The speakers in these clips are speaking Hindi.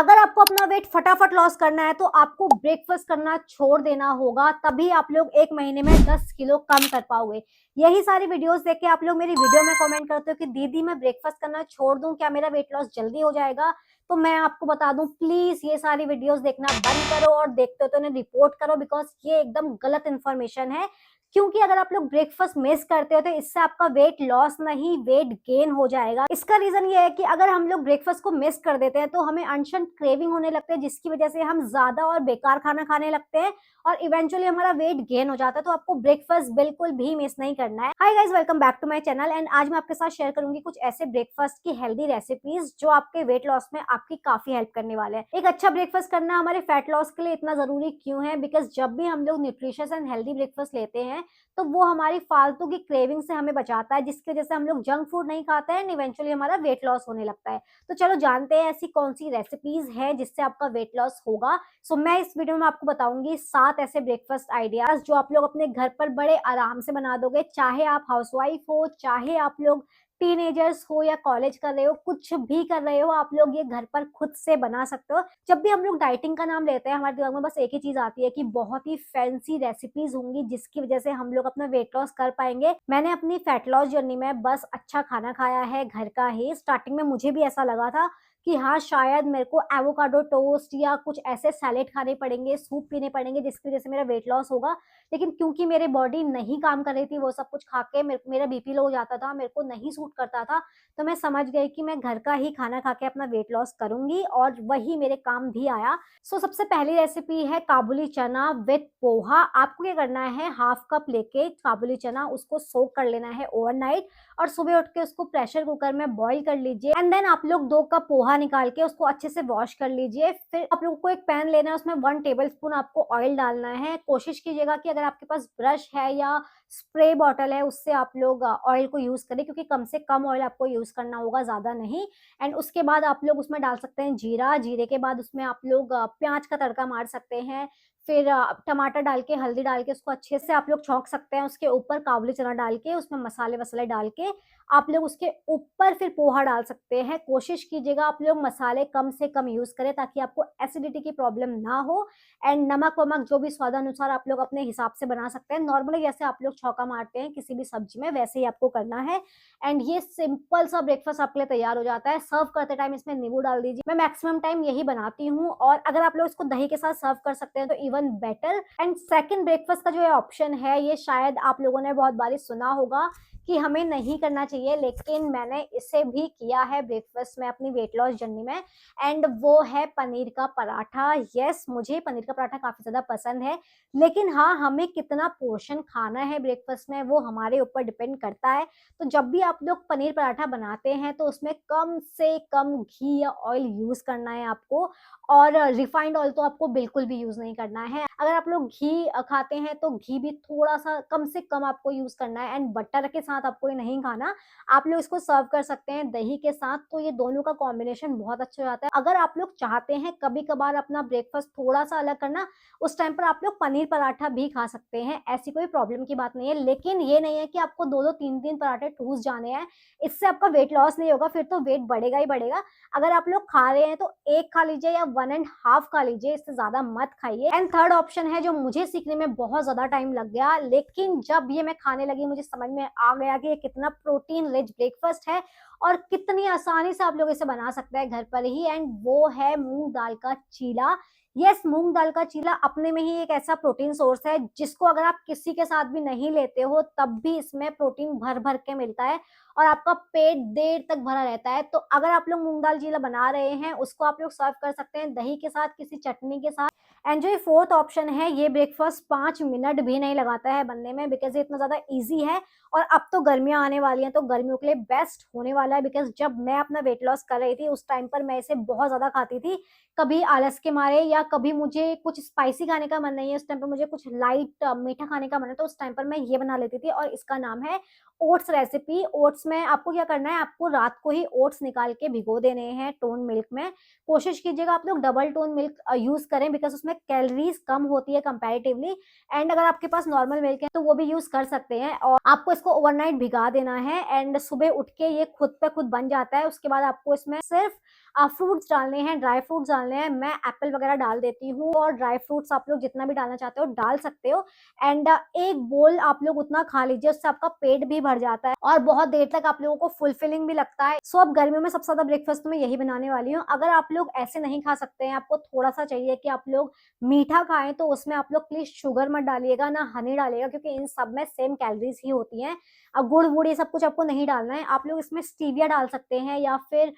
अगर आपको अपना वेट फटाफट लॉस करना है तो आपको ब्रेकफास्ट करना छोड़ देना होगा, तभी आप लोग 1 महीने में 10 किलो कम कर पाओगे। यही सारी वीडियोस देख के आप लोग मेरी वीडियो में कमेंट करते हो कि दीदी मैं ब्रेकफास्ट करना छोड़ दूं, क्या मेरा वेट लॉस जल्दी हो जाएगा? तो मैं आपको बता दूं, प्लीज ये सारी वीडियोस देखना बंद करो और देखते हो तो उन्हें रिपोर्ट करो, बिकॉज ये एकदम गलत इन्फॉर्मेशन है। क्योंकि अगर आप लोग ब्रेकफास्ट मिस करते हो तो इससे आपका वेट लॉस नहीं, वेट गेन हो जाएगा। इसका रीजन ये है कि अगर हम लोग ब्रेकफास्ट को मिस कर देते हैं तो हमें अनशन क्रेविंग होने लगते हैं, जिसकी वजह से हम ज्यादा और बेकार खाना खाने लगते हैं और इवेंचुअली हमारा वेट गेन हो जाता है। तो आपको ब्रेकफास्ट बिल्कुल भी मिस नहीं करना है। Hi guys, welcome back to my channel. And आज मैं आपके साथ शेयर करूंगी कुछ ऐसे ब्रेकफास्ट की हेल्दी रेसिपीज जो आपके वेट लॉस में आपकी काफी हेल्प करने वाले हैं। एक अच्छा ब्रेकफास्ट करना हमारे फैट लॉस के लिए इतना जरूरी क्यों है? बिकॉज जब भी हम लोग न्यूट्रिशियस एंड हेल्दी ब्रेकफास्ट लेते हैं तो वो हमारी फालतू की क्रेविंग से हमें बचाता है, जिसकी वजह से हम लोग जंक फूड नहीं खाते हैं एंड इवेंचुअली हमारा वेट लॉस होने लगता है। तो चलो जानते हैं ऐसी कौन सी रेसिपीज है जिससे आपका वेट लॉस होगा। सो मैं इस वीडियो में आपको बताऊंगी 7 ऐसे ब्रेकफास्ट आइडियाज जो आप लोग अपने घर पर बड़े आराम से बना दोगे, चाहे आप हाउसवाइफ हो, चाहे आप लोग टीनेजर्स हो या कॉलेज कर रहे हो, कुछ भी कर रहे हो, आप लोग ये घर पर खुद से बना सकते हो। जब भी हम लोग डाइटिंग का नाम लेते हैं हमारे दिमाग में बस एक ही चीज आती है कि बहुत ही फैंसी रेसिपीज होंगी जिसकी वजह से हम लोग अपना वेट लॉस कर पाएंगे। मैंने अपनी फैट लॉस जर्नी में बस अच्छा खाना खाया है घर का ही। स्टार्टिंग में मुझे भी ऐसा लगा था कि हाँ शायद मेरे को एवोकाडो टोस्ट या कुछ ऐसे सैलेड खाने पड़ेंगे, सूप पीने पड़ेंगे जिसकी वजह से मेरा वेट लॉस होगा। लेकिन क्योंकि मेरी बॉडी नहीं काम कर रही थी वो सब कुछ खा के, मेरा बीपी लो हो जाता था, मेरे को नहीं सूट करता था, तो मैं समझ गई कि मैं घर का ही खाना खा के अपना वेट लॉस करूंगी और वही मेरे काम भी आया। सो सबसे पहली रेसिपी है काबुली चना विद पोहा। आपको क्या करना है, हाफ कप लेके काबुली चना उसको सोक कर लेना है ओवरनाइट और सुबह उठ के उसको प्रेशर कुकर में बॉईल कर लीजिए। एंड देन आप लोग 2 कप पोहा निकाल के उसको अच्छे से वॉश कर लीजिए। फिर आप लोग को एक पैन लेना है, उसमें 1 टेबल स्पून आपको ऑयल डालना है। कोशिश कीजिएगा कि अगर आपके पास ब्रश है या स्प्रे बॉटल है उससे आप लोग ऑयल को यूज करें, क्योंकि कम से कम ऑयल आपको यूज करना होगा, ज्यादा नहीं। एंड उसके बाद आप लोग उसमें डाल सकते हैं जीरा। जीरे के बाद उसमें आप लोग प्याज का तड़का मार सकते हैं। फिर टमाटर डाल के, हल्दी डाल के उसको अच्छे से आप लोग छौंक सकते हैं। उसके ऊपर काबुली चना डाल के, उसमें मसाले वसाले डाल के आप लोग उसके ऊपर फिर पोहा डाल सकते हैं। कोशिश कीजिएगा आप लोग मसाले कम से कम यूज करें ताकि आपको एसिडिटी की प्रॉब्लम ना हो। एंड नमक वमक जो भी स्वादानुसार आप लोग अपने हिसाब से बना सकते हैं। नॉर्मली जैसे आप लोग छौका मारते हैं किसी भी सब्जी में, वैसे ही आपको करना है। एंड ये सिंपल सा ब्रेकफास्ट आपके लिए तैयार हो जाता है। सर्व करते टाइम इसमें नींबू डाल दीजिए। मैं मैक्सिमम टाइम यही बनाती हूँ और अगर आप लोग इसको दही के साथ सर्व कर सकते हैं तो even better. And second breakfast का जो ये ऑप्शन है ये शायद आप लोगों ने बहुत बारी सुना होगा कि हमें नहीं करना चाहिए, लेकिन मैंने इसे भी किया है ब्रेकफास्ट में अपनी वेट लॉस जर्नी में। एंड वो है पनीर का पराठा। यस, मुझे पनीर का पराठा काफी ज्यादा पसंद है, लेकिन हाँ हमें कितना पोर्शन खाना है ब्रेकफास्ट में वो हमारे ऊपर डिपेंड करता है। तो जब भी आप लोग पनीर पराठा बनाते हैं तो उसमें कम से कम घी या ऑयल यूज करना है आपको, और रिफाइंड ऑयल तो आपको बिल्कुल भी यूज नहीं करना है। अगर आप लोग घी खाते हैं तो घी भी थोड़ा सा कम से कम आपको यूज करना है। एंड बटर के साथ आपको ये नहीं खाना। आप लोग इसको सर्व कर सकते हैं दही के साथ, तो ये दोनों का कॉम्बिनेशन बहुत अच्छा हो जाता है। अगर आप लोग चाहते हैं कभी कभार अपना ब्रेकफास्ट थोड़ा सा अलग करना, उस टाइम पर आप लोग पनीर पराठा भी खा सकते हैं, ऐसी कोई प्रॉब्लम की बात नहीं है। लेकिन ये नहीं है कि आपको 2-2 3-3 पराठे ठूस जाने हैं, इससे आपका वेट लॉस नहीं होगा, फिर तो वेट बढ़ेगा ही बढ़ेगा। अगर आप लोग खा रहे हैं तो एक खा लीजिए या 1.5 खा लीजिए, इससे ज्यादा मत खाइए। एंड थर्ड ऑप्शन है जो मुझे सीखने में बहुत ज्यादा टाइम लग गया, लेकिन जब ये मैं खाने लगी मुझे समझ में आ गया कि ये कितना प्रोटीन रिच ब्रेकफास्ट है और कितनी आसानी से आप लोग इसे बना सकते हैं घर पर ही। एंड वो है मूंग दाल का चीला। यस, मूंग दाल का चीला अपने में ही एक ऐसा प्रोटीन सोर्स है जिसको अगर आप किसी के साथ भी नहीं लेते हो तब भी इसमें प्रोटीन भर भर के मिलता है और आपका पेट देर तक भरा रहता है। तो अगर आप लोग मूंग दाल चीला बना रहे हैं उसको आप लोग सर्व कर सकते हैं दही के साथ, किसी चटनी के साथ। एंड जो ये फोर्थ ऑप्शन है, ये ब्रेकफास्ट 5 मिनट भी नहीं लगाता है बनने में, बिकॉज ये इतना ज्यादा इजी है। और अब तो गर्मियां आने वाली हैं तो गर्मियों के लिए बेस्ट होने वाला है, बिकॉज जब मैं अपना वेट लॉस कर रही थी उस टाइम पर मैं इसे बहुत ज्यादा खाती थी, कभी आलस के मारे या कभी मुझे कुछ स्पाइसी खाने का मन नहीं है, उस टाइम पर मुझे कुछ लाइट मीठा खाने का मन है, तो उस टाइम पर मैं ये बना लेती थी। और इसका नाम है ओट्स रेसिपी। ओट्स में आपको क्या करना है, आपको रात को ही ओट्स निकाल के भिगो देने हैं टोन मिल्क में। कोशिश कीजिएगा आप लोग डबल टोन मिल्क यूज करें, बिकॉज उसमें कैलोरीज कम होती है कंपैरेटिवली। एंड अगर आपके पास नॉर्मल मिल्क है तो वो भी यूज कर सकते हैं। और आपको इसको ओवरनाइट भिगा देना है एंड सुबह उठ के ये खुद पे खुद बन जाता है। उसके बाद आपको इसमें सिर्फ फ्रूट्स डालने हैं, ड्राई फ्रूट्स डालने हैं, मैं एप्पल वगैरह डाल देती हूँ और ड्राई फ्रूट्स आप लोग जितना भी डालना चाहते हो डाल सकते हो। एंड एक बोल आप लोग उतना खा लीजिए, उससे आपका पेट भी भर जाता है और बहुत देर तक आप लोगों को फुलफिलिंग भी लगता है। सो अब गर्मियों में सबसे ज्यादा ब्रेकफास्ट में यही बनाने वाली हूँ। अगर आप लोग ऐसे नहीं खा सकते हैं, आपको थोड़ा सा चाहिए कि आप लोग मीठा खाएं, तो उसमें आप लोग प्लीज शुगर मत डालिएगा, ना हनी डालिएगा, क्योंकि इन सब में सेम कैलोरीज ही होती हैं। अब गुड़ वुड़ ये सब कुछ आपको नहीं डालना है। आप लोग इसमें स्टीविया डाल सकते हैं या फिर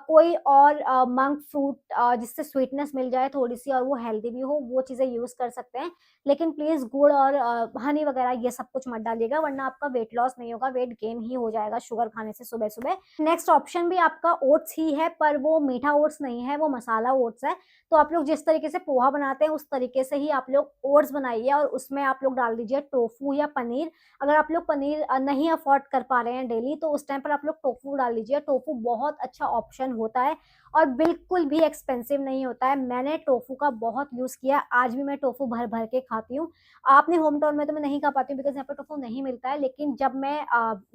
कोई और मंक फ्रूट, जिससे स्वीटनेस मिल जाए थोड़ी सी और वो हेल्दी भी हो, वो चीजें यूज कर सकते हैं। लेकिन प्लीज गुड़ और हनी वगैरह ये सब कुछ मत डालिएगा, वरना आपका वेट लॉस नहीं होगा, वेट गेन ही हो जाएगा शुगर खाने से सुबह सुबह। नेक्स्ट ऑप्शन भी आपका ओट्स ही है, पर वो मीठा ओट्स नहीं है, वो मसाला ओट्स है। तो आप लोग जिस तरीके से पोहा बनाते हैं उस तरीके से ही आप लोग ओट्स बनाइए और उसमें आप लोग डाल दीजिए टोफू या पनीर। अगर आप लोग पनीर नहीं अफोर्ड कर पा रहे हैं डेली, तो उस टाइम पर आप लोग टोफू डाल दीजिए। टोफू बहुत अच्छा ऑप्शन होता है और बिल्कुल भी एक्सपेंसिव नहीं होता है। मैंने टोफू का बहुत यूज किया, आज भी मैं टोफू भर भर के खाती हूँ। अपने होम टाउन में तो मैं नहीं खा पाती हूँ बिकॉज यहाँ पर टोफू नहीं मिलता है, लेकिन जब मैं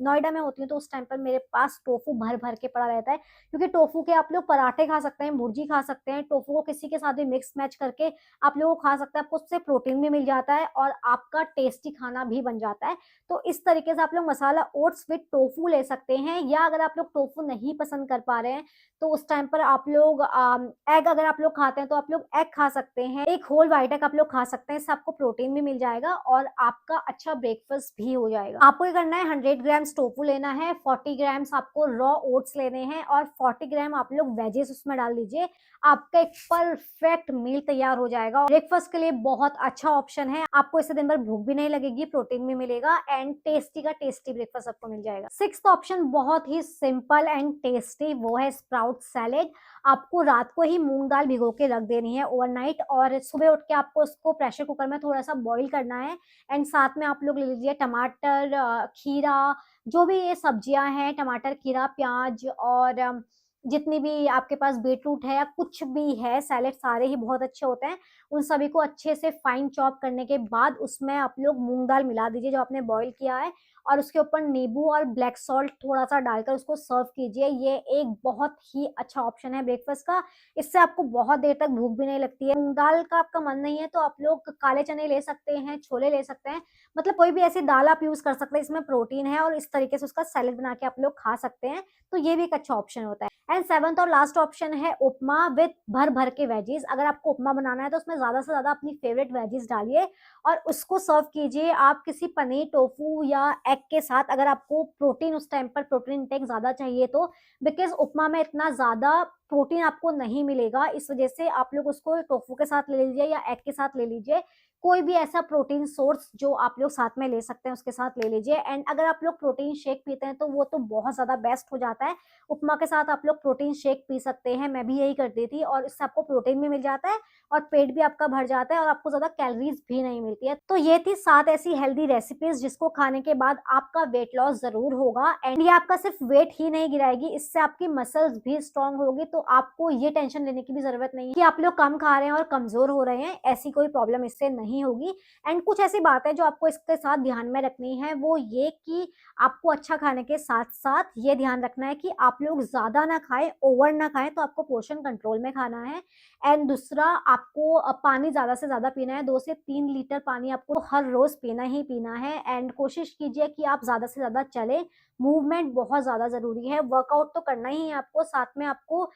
नोएडा में होती हूँ तो उस टाइम पर मेरे पास टोफू भर भर के पड़ा रहता है। क्योंकि टोफू के आप लोग पराठे खा सकते हैं, भुर्जी खा सकते हैं, टोफू को किसी के साथ भी मिक्स मैच करके आप लोग खा सकते हैं। आपको उससे प्रोटीन भी मिल जाता है और आपका टेस्टी खाना भी बन जाता है। तो इस तरीके से आप लोग मसाला ओट्स विद टोफू ले सकते हैं। या अगर आप लोग टोफू नहीं पसंद कर पा रहे हैं, तो उस टाइम पर आप लोग एग, अगर आप लोग खाते हैं तो आप लोग एग खा सकते हैं। एक होल व्हाइट एग आप लोग खा सकते हैं, इससे आपको प्रोटीन भी मिल जाएगा और आपका अच्छा ब्रेकफास्ट भी हो जाएगा। आपको ये करना है, 100 ग्राम्स टोफू लेना है, 40 ग्राम्स आपको रॉ ओट्स लेने हैं और 40 ग्राम आप लोग वेजेस उसमें डाल दीजिए। आपका एक परफेक्ट मील तैयार हो जाएगा। ब्रेकफास्ट के लिए बहुत अच्छा ऑप्शन है। आपको इससे दिन भर भूख भी नहीं लगेगी, प्रोटीन भी मिलेगा एंड टेस्टी का टेस्टी ब्रेकफास्ट आपको मिल जाएगा। सिक्स्थ ऑप्शन बहुत ही सिंपल एंड टेस्टी, वो है स्प्राउट सैलेड। आपको रात को ही मूंग दाल भिगो के रख देनी है ओवरनाइट, और सुबह उठ के आपको उसको प्रेशर कुकर में थोड़ा सा बॉईल करना है। एंड साथ में आप लोग ले लीजिए टमाटर, खीरा, जो भी ये सब्जियां हैं, टमाटर, खीरा, प्याज और जितनी भी आपके पास बीटरूट है या कुछ भी है, सैलेड सारे ही बहुत अच्छे होते हैं। उन सभी को अच्छे से फाइन चॉप करने के बाद उसमें आप लोग मूंग दाल मिला दीजिए जो आपने बॉईल किया है, और उसके ऊपर नींबू और ब्लैक सॉल्ट थोड़ा सा डालकर उसको सर्व कीजिए। ये एक बहुत ही अच्छा ऑप्शन है ब्रेकफास्ट का। इससे आपको बहुत देर तक भूख भी नहीं लगती है। मूंग दाल का आपका मन नहीं है तो आप लोग काले चने ले सकते हैं, छोले ले सकते हैं, मतलब कोई भी ऐसी दाल आप यूज कर सकते हैं, इसमें प्रोटीन है और इस तरीके से उसका सैलेड बना के आप लोग खा सकते हैं। तो ये भी एक अच्छा ऑप्शन होता है। एंड सेवंथ और लास्ट ऑप्शन है उपमा विद भर भर के वेजीज। अगर आपको उपमा बनाना है तो उसमें ज्यादा से ज्यादा अपनी फेवरेट वेजीज डालिए और उसको सर्व कीजिए आप किसी पनीर, टोफू या एग के साथ। अगर आपको प्रोटीन उस टाइम पर प्रोटीन इंटेक ज्यादा चाहिए तो, बिकॉज उपमा में इतना ज्यादा प्रोटीन आपको नहीं मिलेगा, इस वजह से आप लोग उसको टोफू के साथ ले लीजिए या एग के साथ ले लीजिए। कोई भी ऐसा प्रोटीन सोर्स जो आप लोग साथ में ले सकते हैं उसके साथ ले लीजिए। एंड अगर आप लोग प्रोटीन शेक पीते हैं तो वो तो बहुत ज्यादा बेस्ट हो जाता है। उपमा के साथ आप लोग प्रोटीन शेक पी सकते हैं, मैं भी यही करती थी, और इससे आपको प्रोटीन भी मिल जाता है और पेट भी आपका भर जाता है और आपको ज्यादा कैलोरीज भी नहीं मिलती है। तो ये थी 7 ऐसी हेल्दी रेसिपीज जिसको खाने के बाद आपका वेट लॉस जरूर होगा। एंड ये आपका सिर्फ वेट ही नहीं गिराएगी, इससे आपकी मसल्स भी स्ट्रांग होगी। तो आपको ये टेंशन लेने की भी जरूरत नहीं है कि आप लोग कम खा रहे हैं और कमजोर हो रहे हैं, ऐसी कोई प्रॉब्लम इससे नहीं होगी। एंड कुछ ऐसी बातें जो आपको इसके साथ ध्यान में रखनी है, वो ये कि आपको अच्छा खाने के साथ साथ ये ध्यान रखना है कि आप लोग ज्यादा ना खाएं, ओवर ना खाएं, तो आपको पोर्शन कंट्रोल में खाना है। एंड दूसरा, आपको पानी ज्यादा से ज्यादा पीना है, 2 से 3 लीटर पानी आपको हर रोज पीना ही पीना है। एंड कोशिश कीजिए कि आप ज्यादा से ज्यादा चलें, मूवमेंट बहुत ज्यादा जरूरी है। वर्कआउट तो करना ही है आपको, साथ में आपको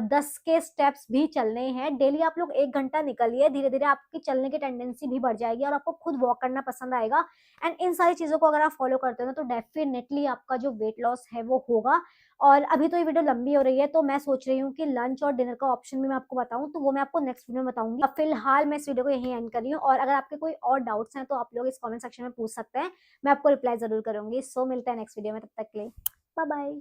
10 के स्टेप्स भी चलने हैं डेली। आप लोग 1 घंटा निकलिए, धीरे धीरे आपकी चलने की टेंडेंसी भी बढ़ जाएगी और आपको खुद वॉक करना पसंद आएगा। एंड इन सारी चीजों को अगर आप फॉलो करते हो ना, तो डेफिनेटली आपका जो वेट लॉस है वो होगा। और अभी तो ये वीडियो लंबी हो रही है, तो मैं सोच रही हूँ कि लंच और डिनर का ऑप्शन भी मैं आपको बताऊं, तो वो मैं आपको नेक्स्ट वीडियो में बताऊंगी। अब फिलहाल मैं इस वीडियो को यहीं एंड कर रही हूँ, और अगर आपके कोई और डाउट्स हैं तो आप लोग इस कमेंट सेक्शन में पूछ सकते हैं, मैं आपको रिप्लाई जरूर करूंगी। सो मिलते हैं नेक्स्ट वीडियो में, तब तक के लिए बाय बाय।